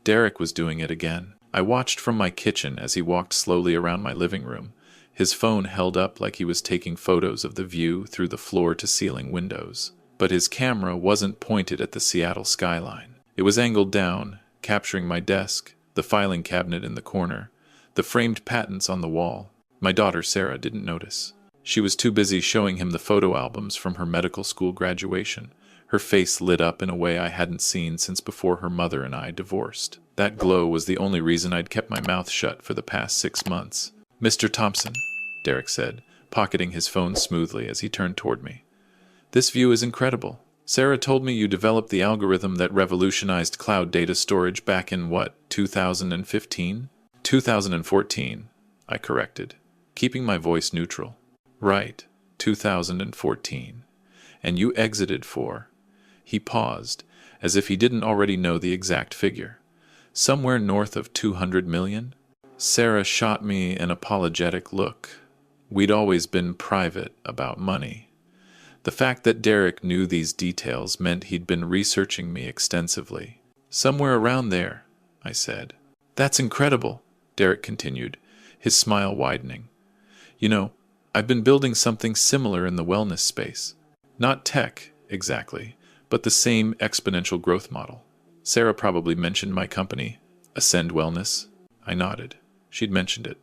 Derek was doing it again. I watched from my kitchen as he walked slowly around my living room, his phone held up like he was taking photos of the view through the floor-to-ceiling windows. But his camera wasn't pointed at the Seattle skyline. It was angled down, capturing my desk, the filing cabinet in the corner, the framed patents on the wall. My daughter Sarah didn't notice. She was too busy showing him the photo albums from her medical school graduation. Her face lit up in a way I hadn't seen since before her mother and I divorced. That glow was the only reason I'd kept my mouth shut for the past 6 months. "Mr. Thompson," Derek said, pocketing his phone smoothly as he turned toward me. "This view is incredible. Sarah told me you developed the algorithm that revolutionized cloud data storage back in, 2015? 2014, I corrected, keeping my voice neutral. Right, 2014. And you exited for... He paused, as if he didn't already know the exact figure. Somewhere north of 200 million? Sarah shot me an apologetic look. We'd always been private about money. The fact that Derek knew these details meant he'd been researching me extensively. "Somewhere around there," I said. "That's incredible," Derek continued, his smile widening. "You know, I've been building something similar in the wellness space. Not tech, exactly, but the same exponential growth model. Sarah probably mentioned my company, Ascend Wellness." I nodded. She'd mentioned it.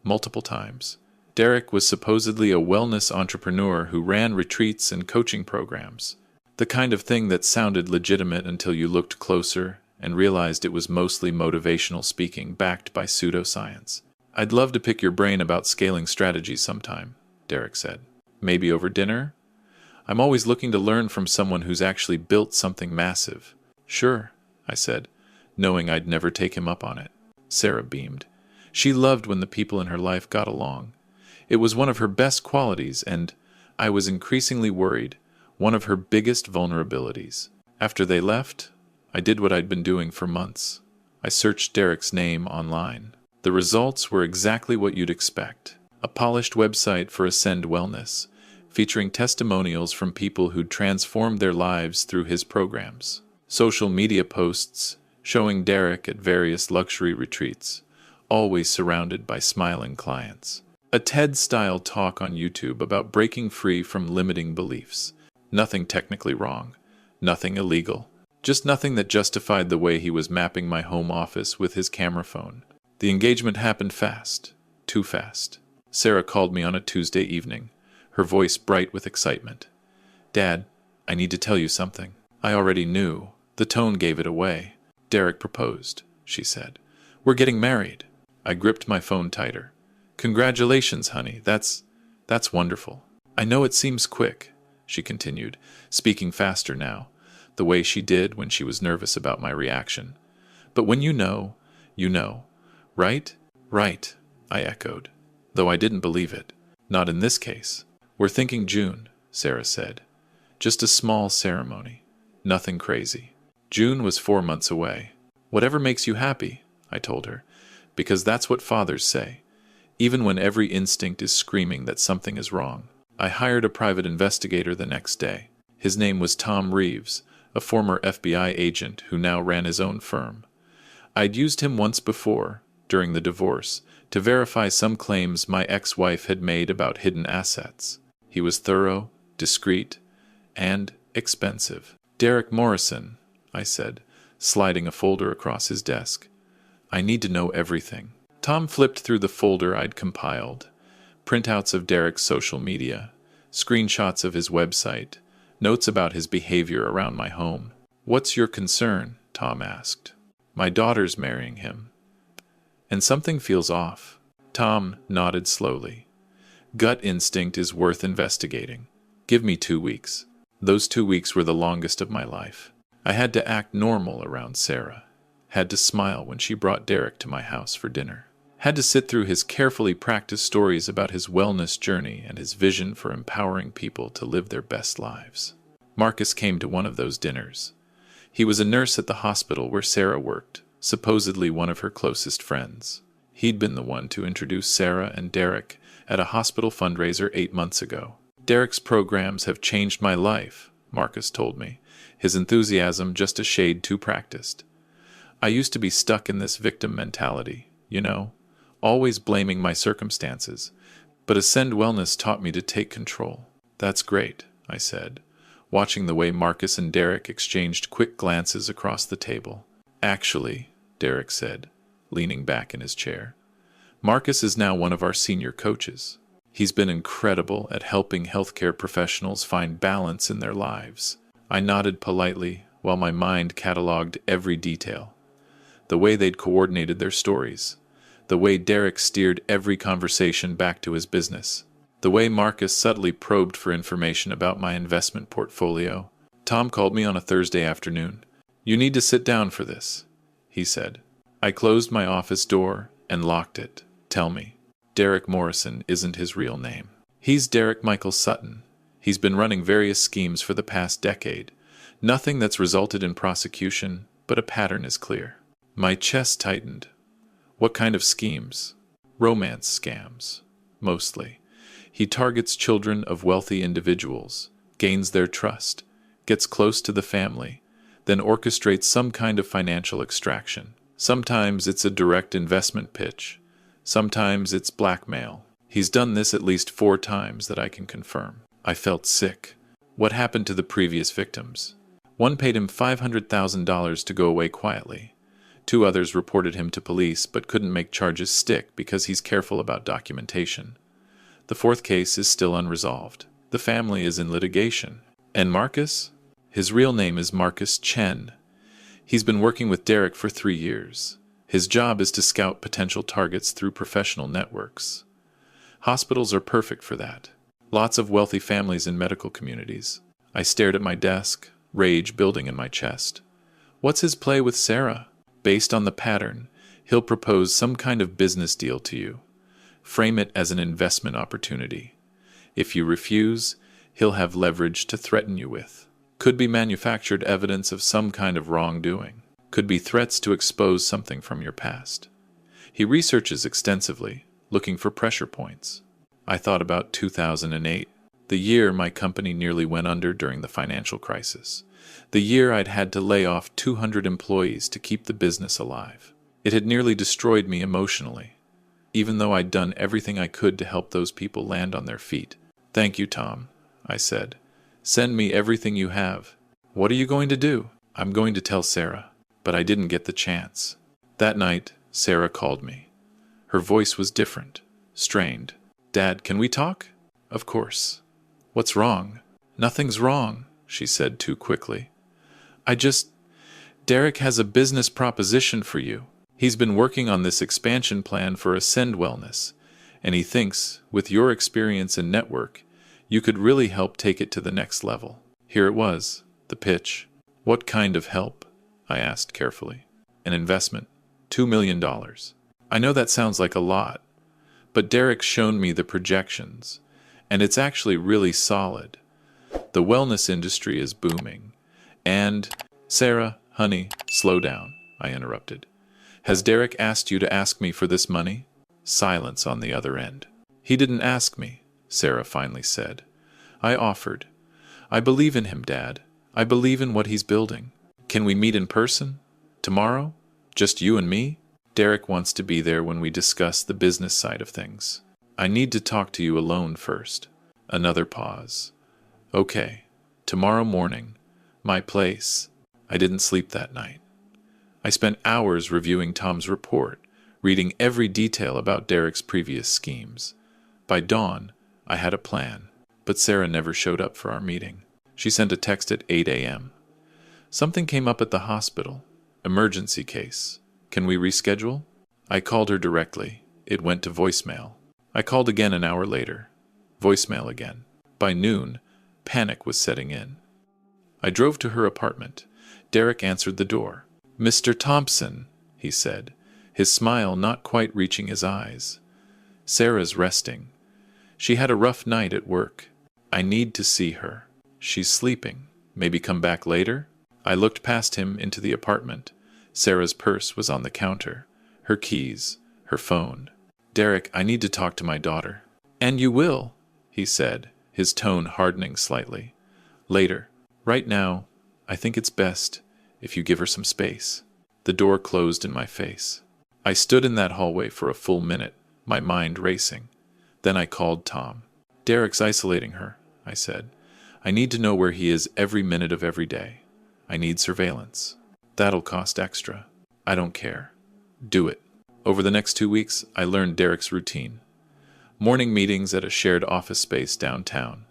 Multiple times. Derek was supposedly a wellness entrepreneur who ran retreats and coaching programs. The kind of thing that sounded legitimate until you looked closer and realized it was mostly motivational speaking backed by pseudoscience. "I'd love to pick your brain about scaling strategies sometime," Derek said. "Maybe over dinner? I'm always looking to learn from someone who's actually built something massive." "Sure," I said, knowing I'd never take him up on it. Sarah beamed. She loved when the people in her life got along. It was one of her best qualities and, I was increasingly worried, one of her biggest vulnerabilities. After they left, I did what I'd been doing for months. I searched Derek's name online. The results were exactly what you'd expect. A polished website for Ascend Wellness, featuring testimonials from people who'd transformed their lives through his programs. Social media posts showing Derek at various luxury retreats, always surrounded by smiling clients. A TED-style talk on YouTube about breaking free from limiting beliefs. Nothing technically wrong, nothing illegal, just nothing that justified the way he was mapping my home office with his camera phone. The engagement happened fast, too fast. Sarah called me on a Tuesday evening, her voice bright with excitement. "Dad, I need to tell you something." I already knew. The tone gave it away. "Derek proposed," she said. "We're getting married." I gripped my phone tighter. "Congratulations, honey. That's wonderful." "I know it seems quick," she continued, speaking faster now, the way she did when she was nervous about my reaction. "But when you know, right?" "Right," I echoed, though I didn't believe it. "Not in this case. We're thinking June," Sarah said. "Just a small ceremony. Nothing crazy." June was 4 months away. "Whatever makes you happy," I told her, because that's what fathers say, even when every instinct is screaming that something is wrong. I hired a private investigator the next day. His name was Tom Reeves, a former FBI agent who now ran his own firm. I'd used him once before, during the divorce, to verify some claims my ex-wife had made about hidden assets. He was thorough, discreet, and expensive. "Derek Morrison," I said, sliding a folder across his desk. "I need to know everything." Tom flipped through the folder I'd compiled. Printouts of Derek's social media, screenshots of his website, notes about his behavior around my home. "What's your concern?" Tom asked. "My daughter's marrying him. And something feels off." Tom nodded slowly. "Gut instinct is worth investigating. Give me 2 weeks." Those 2 weeks were the longest of my life. I had to act normal around Sarah. Had to smile when she brought Derek to my house for dinner. Had to sit through his carefully practiced stories about his wellness journey and his vision for empowering people to live their best lives. Marcus came to one of those dinners. He was a nurse at the hospital where Sarah worked, supposedly one of her closest friends. He'd been the one to introduce Sarah and Derek at a hospital fundraiser 8 months ago. "Derek's programs have changed my life," Marcus told me, his enthusiasm just a shade too practiced. I used to be stuck in this victim mentality, always blaming my circumstances, but Ascend Wellness taught me to take control. That's great, I said, watching the way Marcus and Derek exchanged quick glances across the table. Actually, Derek said, leaning back in his chair, Marcus is now one of our senior coaches. He's been incredible at helping healthcare professionals find balance in their lives. I nodded politely while my mind cataloged every detail. The way they'd coordinated their stories. The way Derek steered every conversation back to his business. The way Marcus subtly probed for information about my investment portfolio. Tom called me on a Thursday afternoon. You need to sit down for this, he said. I closed my office door and locked it. Tell me, Derek Morrison isn't his real name. He's Derek Michael Sutton. He's been running various schemes for the past decade. Nothing that's resulted in prosecution, but a pattern is clear. My chest tightened. What kind of schemes? Romance scams, mostly. He targets children of wealthy individuals, gains their trust, gets close to the family, then orchestrates some kind of financial extraction. Sometimes it's a direct investment pitch. Sometimes it's blackmail. He's done this at least 4 times that I can confirm. I felt sick. What happened to the previous victims? One paid him $500,000 to go away quietly. 2 others reported him to police but couldn't make charges stick because he's careful about documentation. The 4th case is still unresolved. The family is in litigation. And Marcus? His real name is Marcus Chen. He's been working with Derek for 3 years. His job is to scout potential targets through professional networks. Hospitals are perfect for that. Lots of wealthy families in medical communities. I stared at my desk, rage building in my chest. What's his play with Sarah? Based on the pattern, he'll propose some kind of business deal to you. Frame it as an investment opportunity. If you refuse, he'll have leverage to threaten you with. Could be manufactured evidence of some kind of wrongdoing. Could be threats to expose something from your past. He researches extensively, looking for pressure points. I thought about 2008, the year my company nearly went under during the financial crisis. The year I'd had to lay off 200 employees to keep the business alive. It had nearly destroyed me emotionally, even though I'd done everything I could to help those people land on their feet. Thank you, Tom, I said. Send me everything you have. What are you going to do? I'm going to tell Sarah, but I didn't get the chance. That night, Sarah called me. Her voice was different, strained. Dad, can we talk? Of course. What's wrong? Nothing's wrong, she said too quickly. Derek has a business proposition for you. He's been working on this expansion plan for Ascend Wellness, and he thinks, with your experience and network, you could really help take it to the next level. Here it was, the pitch. What kind of help? I asked carefully. An investment, $2 million. I know that sounds like a lot, but Derek's shown me the projections, and it's actually really solid. The wellness industry is booming. And, Sarah, honey, slow down, I interrupted. Has Derek asked you to ask me for this money? Silence on the other end. He didn't ask me, Sarah finally said. I offered. I believe in him, Dad. I believe in what he's building. Can we meet in person? Tomorrow? Just you and me? Derek wants to be there when we discuss the business side of things. I need to talk to you alone first. Another pause. Okay. Tomorrow morning. My place. I didn't sleep that night. I spent hours reviewing Tom's report, reading every detail about Derek's previous schemes. By dawn, I had a plan, but Sarah never showed up for our meeting. She sent a text at 8 a.m. Something came up at the hospital. Emergency case. Can we reschedule? I called her directly. It went to voicemail. I called again an hour later. Voicemail again. By noon, panic was setting in. I drove to her apartment. Derek answered the door. Mr. Thompson, he said, his smile not quite reaching his eyes. Sarah's resting. She had a rough night at work. I need to see her. She's sleeping. Maybe come back later? I looked past him into the apartment. Sarah's purse was on the counter. Her keys. Her phone. Derek, I need to talk to my daughter. And you will, he said, his tone hardening slightly. Later. Right now, I think it's best if you give her some space. The door closed in my face. I stood in that hallway for a full minute, my mind racing. Then I called Tom. "Derek's isolating her," I said. "I need to know where he is every minute of every day. I need surveillance." "That'll cost extra." "I don't care. Do it." Over the next 2 weeks, I learned Derek's routine. Morning meetings at a shared office space downtown.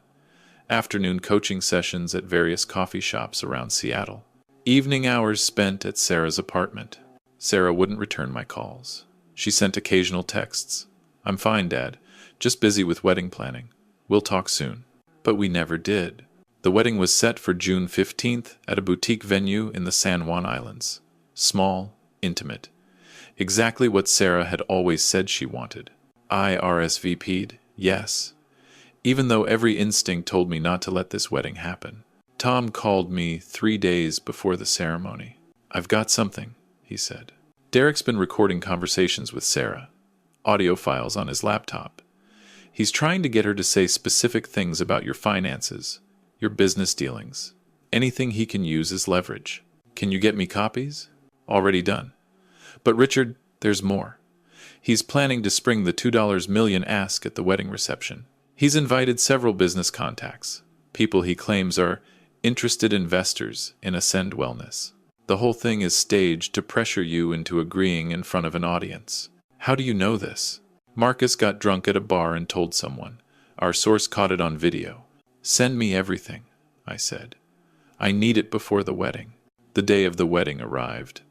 Afternoon coaching sessions at various coffee shops around Seattle. Evening hours spent at Sarah's apartment. Sarah wouldn't return my calls. She sent occasional texts. "I'm fine, Dad. Just busy with wedding planning. We'll talk soon." But we never did. The wedding was set for June 15th at a boutique venue in the San Juan Islands. Small, intimate. Exactly what Sarah had always said she wanted. I RSVP'd, yes, even though every instinct told me not to let this wedding happen. Tom called me 3 days before the ceremony. "I've got something," he said. Derek's been recording conversations with Sarah, audio files on his laptop. He's trying to get her to say specific things about your finances, your business dealings, anything he can use as leverage. "Can you get me copies?" "Already done." "But Richard, there's more. He's planning to spring the $2 million ask at the wedding reception. He's invited several business contacts, people he claims are interested investors in Ascend Wellness. The whole thing is staged to pressure you into agreeing in front of an audience." "How do you know this?" "Marcus got drunk at a bar and told someone. Our source caught it on video." "Send me everything," I said. "I need it before the wedding." The day of the wedding arrived.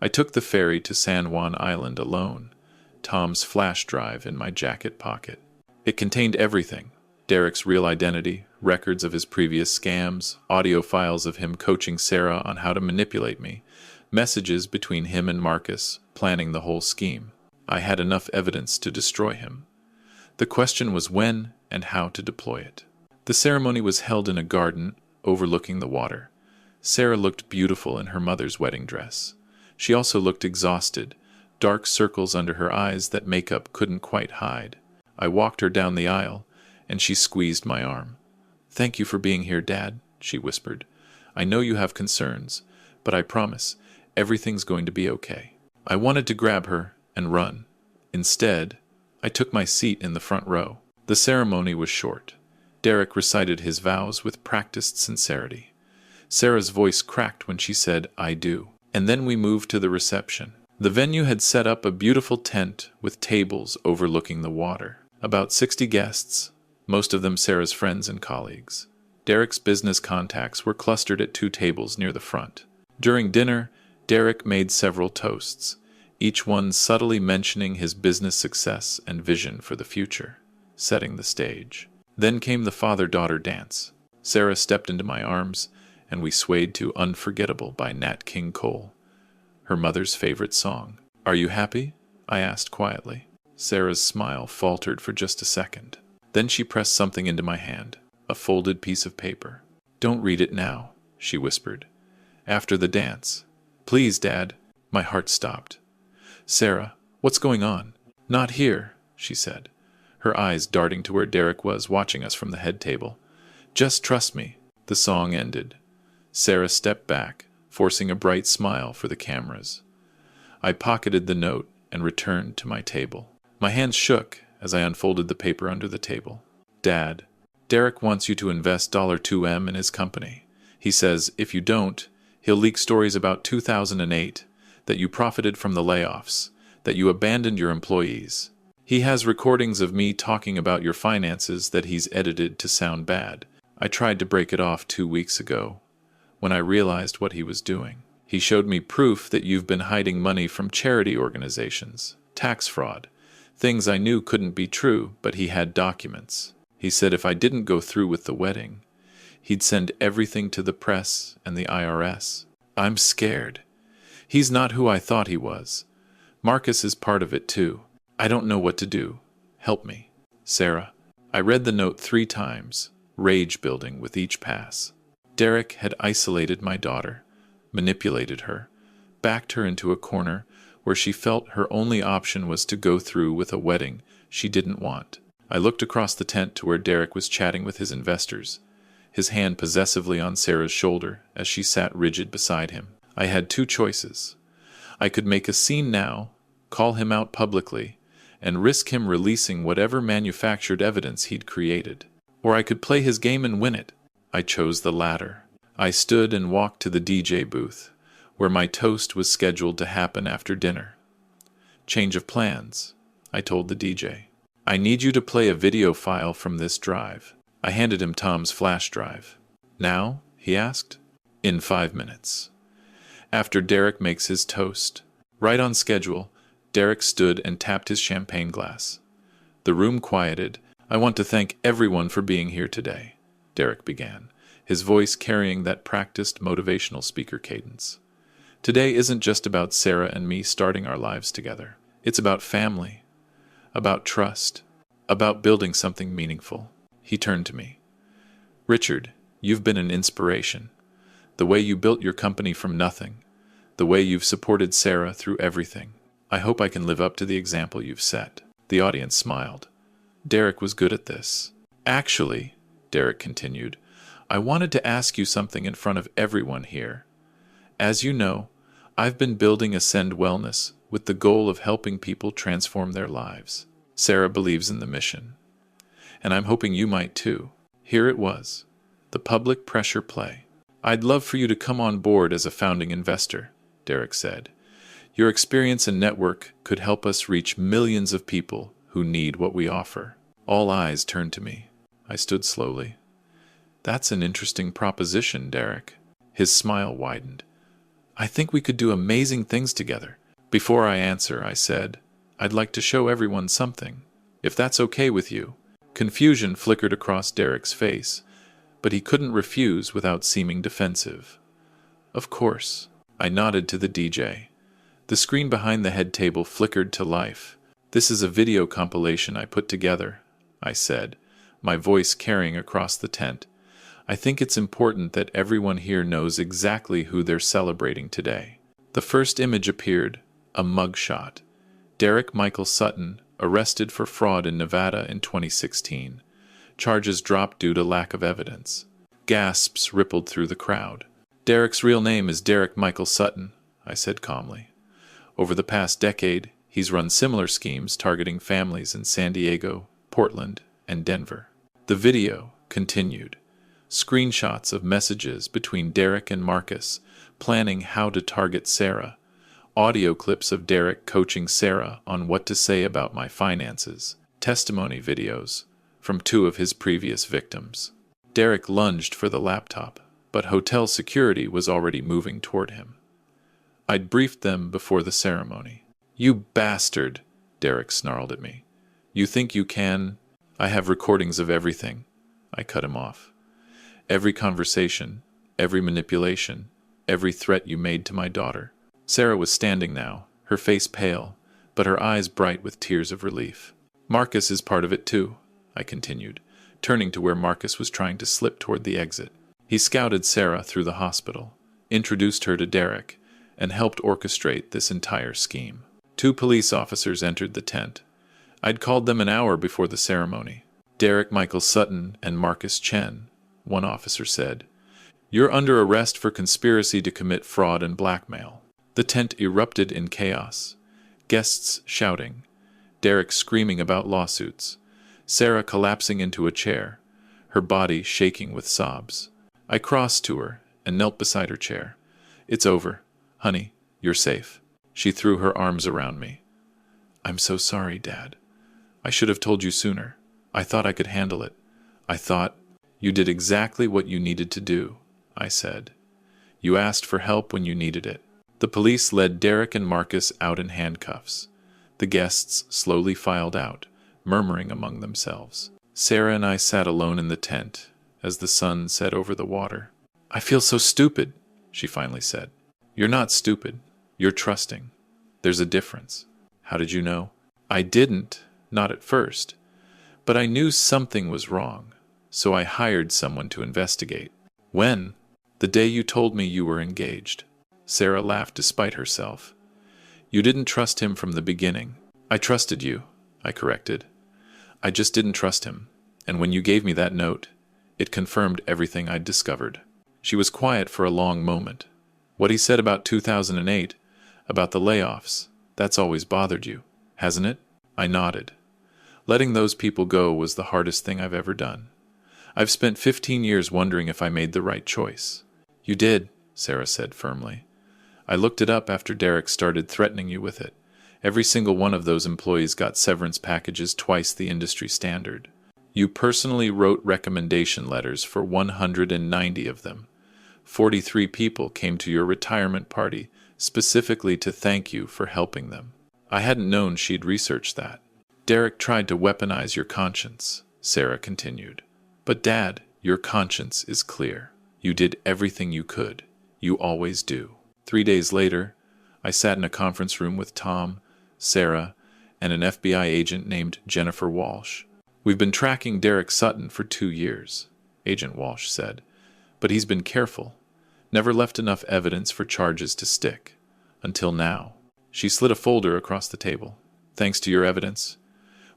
I took the ferry to San Juan Island alone, Tom's flash drive in my jacket pocket. It contained everything: Derek's real identity, records of his previous scams, audio files of him coaching Sarah on how to manipulate me, messages between him and Marcus, planning the whole scheme. I had enough evidence to destroy him. The question was when and how to deploy it. The ceremony was held in a garden overlooking the water. Sarah looked beautiful in her mother's wedding dress. She also looked exhausted, dark circles under her eyes that makeup couldn't quite hide. I walked her down the aisle, and she squeezed my arm. "Thank you for being here, Dad," she whispered. "I know you have concerns, but I promise everything's going to be okay." I wanted to grab her and run. Instead, I took my seat in the front row. The ceremony was short. Derek recited his vows with practiced sincerity. Sarah's voice cracked when she said, "I do." And then we moved to the reception. The venue had set up a beautiful tent with tables overlooking the water. About 60 guests, most of them Sarah's friends and colleagues. Derek's business contacts were clustered at 2 tables near the front. During dinner, Derek made several toasts, each one subtly mentioning his business success and vision for the future, setting the stage. Then came the father-daughter dance. Sarah stepped into my arms, and we swayed to Unforgettable by Nat King Cole, her mother's favorite song. "Are you happy?" I asked quietly. Sarah's smile faltered for just a second. Then she pressed something into my hand, a folded piece of paper. "Don't read it now," she whispered. "After the dance." "Please, Dad." My heart stopped. "Sarah, what's going on?" "Not here," she said, her eyes darting to where Derek was watching us from the head table. "Just trust me." The song ended. Sarah stepped back, forcing a bright smile for the cameras. I pocketed the note and returned to my table. My hands shook as I unfolded the paper under the table. "Dad, Derek wants you to invest $2M in his company. He says if you don't, he'll leak stories about 2008, that you profited from the layoffs, that you abandoned your employees. He has recordings of me talking about your finances that he's edited to sound bad. I tried to break it off 2 weeks ago, when I realized what he was doing. He showed me proof that you've been hiding money from charity organizations, tax fraud, things I knew couldn't be true, but he had documents. He said if I didn't go through with the wedding, he'd send everything to the press and the IRS. I'm scared. He's not who I thought he was. Marcus is part of it too. I don't know what to do. Help me. Sarah." I read the note 3 times, rage building with each pass. Derek had isolated my daughter, manipulated her, backed her into a corner where she felt her only option was to go through with a wedding she didn't want. I looked across the tent to where Derek was chatting with his investors, his hand possessively on Sarah's shoulder as she sat rigid beside him. I had 2 choices. I could make a scene now, call him out publicly, and risk him releasing whatever manufactured evidence he'd created. Or I could play his game and win it. I chose the latter. I stood and walked to the DJ booth, where my toast was scheduled to happen after dinner. Change of plans, I told the DJ. I need you to play a video file from this drive. I handed him Tom's flash drive. Now? He asked. In 5 minutes. After Derek makes his toast. Right on schedule, Derek stood and tapped his champagne glass. The room quieted. I want to thank everyone for being here today, Derek began, his voice carrying that practiced motivational speaker cadence. Today isn't just about Sarah and me starting our lives together. It's about family, about trust, about building something meaningful. He turned to me. Richard, you've been an inspiration. The way you built your company from nothing, the way you've supported Sarah through everything. I hope I can live up to the example you've set. The audience smiled. Derek was good at this. Actually, Derek continued, I wanted to ask you something in front of everyone here. As you know, I've been building Ascend Wellness with the goal of helping people transform their lives. Sarah believes in the mission. And I'm hoping you might too. Here it was, the public pressure play. I'd love for you to come on board as a founding investor, Derek said. Your experience and network could help us reach millions of people who need what we offer. All eyes turned to me. I stood slowly. That's an interesting proposition, Derek. His smile widened. I think we could do amazing things together. Before I answer, I said, I'd like to show everyone something, if that's okay with you. Confusion flickered across Derek's face, but he couldn't refuse without seeming defensive. Of course. I nodded to the DJ. The screen behind the head table flickered to life. This is a video compilation I put together, I said, my voice carrying across the tent. I think it's important that everyone here knows exactly who they're celebrating today. The first image appeared, a mugshot. Derek Michael Sutton, arrested for fraud in Nevada in 2016. Charges dropped due to lack of evidence. Gasps rippled through the crowd. Derek's real name is Derek Michael Sutton, I said calmly. Over the past decade, he's run similar schemes targeting families in San Diego, Portland, and Denver. The video continued. Screenshots of messages between Derek and Marcus, planning how to target Sarah. Audio clips of Derek coaching Sarah on what to say about my finances. Testimony videos from 2 of his previous victims. Derek lunged for the laptop, but hotel security was already moving toward him. I'd briefed them before the ceremony. You bastard, Derek snarled at me. You think you can? I have recordings of everything. I cut him off. Every conversation, every manipulation, every threat you made to my daughter. Sarah was standing now, her face pale, but her eyes bright with tears of relief. Marcus is part of it too, I continued, turning to where Marcus was trying to slip toward the exit. He scouted Sarah through the hospital, introduced her to Derek, and helped orchestrate this entire scheme. 2 police officers entered the tent. I'd called them an hour before the ceremony. Derek Michael Sutton and Marcus Chen, one officer said. You're under arrest for conspiracy to commit fraud and blackmail. The tent erupted in chaos. Guests shouting. Derek screaming about lawsuits. Sarah collapsing into a chair, her body shaking with sobs. I crossed to her and knelt beside her chair. It's over. Honey, you're safe. She threw her arms around me. I'm so sorry, Dad. I should have told you sooner. I thought I could handle it. I thought you did exactly what you needed to do, I said. You asked for help when you needed it. The police led Derek and Marcus out in handcuffs. The guests slowly filed out, murmuring among themselves. Sarah and I sat alone in the tent as the sun set over the water. I feel so stupid, she finally said. You're not stupid. You're trusting. There's a difference. How did you know? I didn't, not at first. But I knew something was wrong, so I hired someone to investigate. When? The day you told me you were engaged. Sarah laughed despite herself. You didn't trust him from the beginning. I trusted you, I corrected. I just didn't trust him, and when you gave me that note, it confirmed everything I'd discovered. She was quiet for a long moment. What he said about 2008, About the layoffs. That's always bothered you, hasn't it? I nodded. Letting those people go was the hardest thing I've ever done. I've spent 15 years wondering if I made the right choice. You did, Sarah said firmly. I looked it up after Derek started threatening you with it. Every single one of those employees got severance packages twice the industry standard. You personally wrote recommendation letters for 190 of them. 43 people came to your retirement party specifically to thank you for helping them. I hadn't known she'd researched that. Derek tried to weaponize your conscience, Sarah continued. But Dad, your conscience is clear. You did everything you could. You always do. 3 days later, I sat in a conference room with Tom, Sarah, and an FBI agent named Jennifer Walsh. We've been tracking Derek Sutton for 2 years, Agent Walsh said, but he's been careful. Never left enough evidence for charges to stick. Until now. She slid a folder across the table. Thanks to your evidence,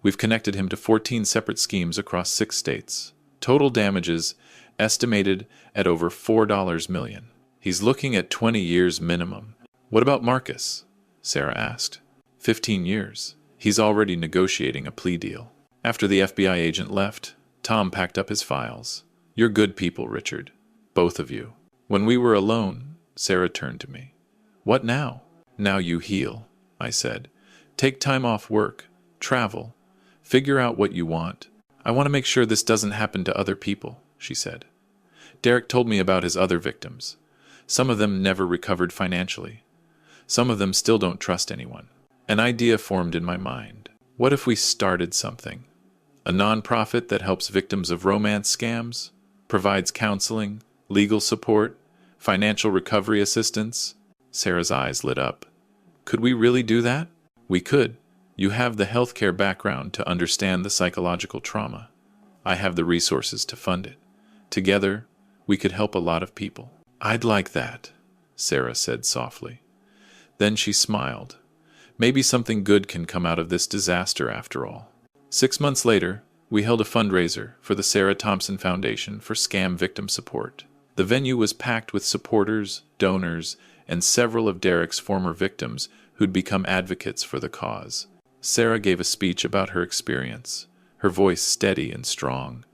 we've connected him to 14 separate schemes across 6 states. Total damages estimated at over $4 million. He's looking at 20 years minimum. What about Marcus? Sarah asked. 15 years. He's already negotiating a plea deal. After the FBI agent left, Tom packed up his files. You're good people, Richard. Both of you. When we were alone, Sarah turned to me. What now? Now you heal, I said. Take time off work. Travel. Figure out what you want. I want to make sure this doesn't happen to other people, she said. Derek told me about his other victims. Some of them never recovered financially. Some of them still don't trust anyone. An idea formed in my mind. What if we started something? A nonprofit that helps victims of romance scams, provides counseling, legal support, financial recovery assistance? Sarah's eyes lit up. Could we really do that? We could. You have the healthcare background to understand the psychological trauma. I have the resources to fund it. Together, we could help a lot of people. I'd like that, Sarah said softly. Then she smiled. Maybe something good can come out of this disaster after all. 6 months later, we held a fundraiser for the Sarah Thompson Foundation for scam victim support. The venue was packed with supporters, donors, and several of Derek's former victims who'd become advocates for the cause. Sarah gave a speech about her experience, her voice steady and strong.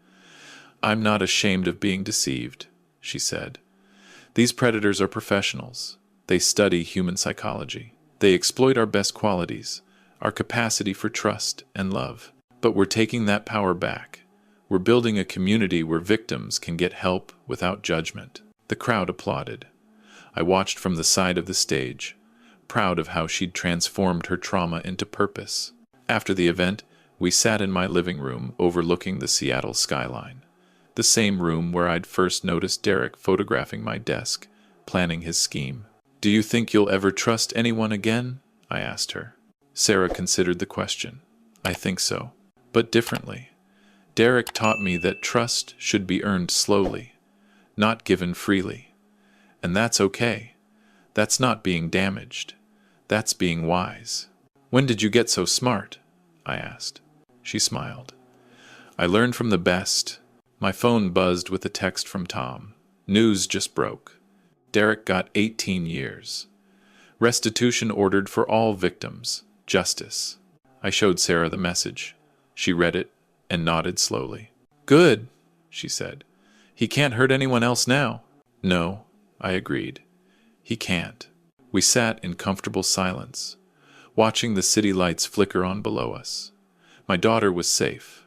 I'm not ashamed of being deceived, she said. These predators are professionals. They study human psychology. They exploit our best qualities, our capacity for trust and love. But we're taking that power back. We're building a community where victims can get help without judgment. The crowd applauded. I watched from the side of the stage, proud of how she'd transformed her trauma into purpose. After the event, we sat in my living room overlooking the Seattle skyline, the same room where I'd first noticed Derek photographing my desk, planning his scheme. Do you think you'll ever trust anyone again? I asked her. Sarah considered the question. I think so, but differently. Derek taught me that trust should be earned slowly, not given freely. And that's okay. That's not being damaged. That's being wise. When did you get so smart? I asked. She smiled. I learned from the best. My phone buzzed with a text from Tom. News just broke. Derek got 18 years. Restitution ordered for all victims. Justice. I showed Sarah the message. She read it and nodded slowly. Good, she said. He can't hurt anyone else now. No, I agreed. He can't. We sat in comfortable silence, watching the city lights flicker on below us. My daughter was safe.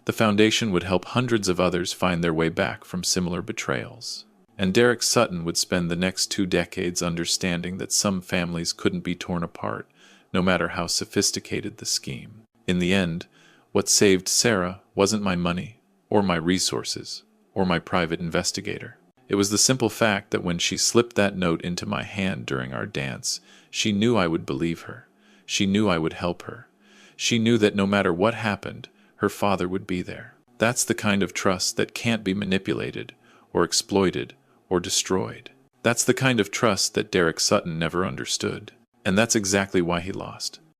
The foundation would help hundreds of others find their way back from similar betrayals. And Derek Sutton would spend the next 2 decades understanding that some families couldn't be torn apart, no matter how sophisticated the scheme. In the end, what saved Sarah wasn't my money, or my resources, or my private investigator. It was the simple fact that when she slipped that note into my hand during our dance, she knew I would believe her. She knew I would help her. She knew that no matter what happened, her father would be there. That's the kind of trust that can't be manipulated, or exploited, or destroyed. That's the kind of trust that Derek Sutton never understood. And that's exactly why he lost.